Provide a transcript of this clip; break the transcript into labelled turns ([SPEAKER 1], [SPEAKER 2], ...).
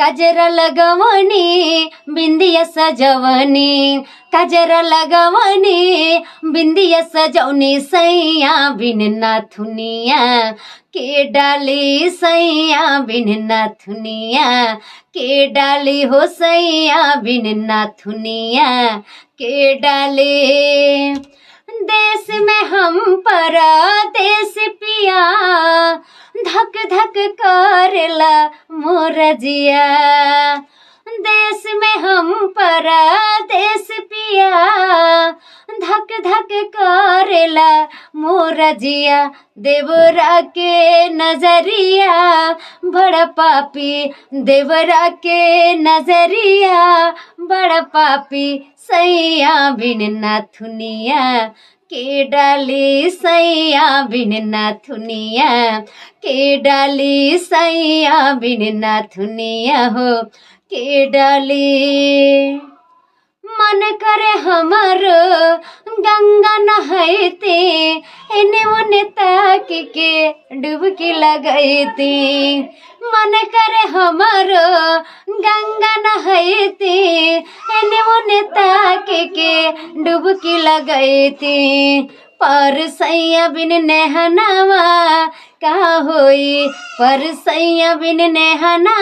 [SPEAKER 1] कजरा लगवनी बिंदिया सजवनी, कजरा लगवनी बिंदिया सजवनी, सैया बिन नाथुनिया के डाली, सैया बिन नाथुनिया के डाली हो, सैया बिन नाथुनिया के डाली। देश में हम परदेश पिया, धक धक करेला मोर जिया। देश में हम परदेश पिया, धक धक करेला मोर जिया। देवरा के नजरिया बड़ा पापी, देवरा के नजरिया बड़ा पापी, सैया बिन नाथुनिया के डाली, सैया बिन नाथुनिया के डाली, सैया बिन नाथुनिया हो के डाली। मन करे हमर गंगा नहाइते, एने ओने ताक के डुबकी लगाइते। मन करे हमर गंगा नहाइते, एने ओने ताक के डुबकी लगाइते। पर सैया बिन नेहनावा का होई, पर सैया बिन नेहना।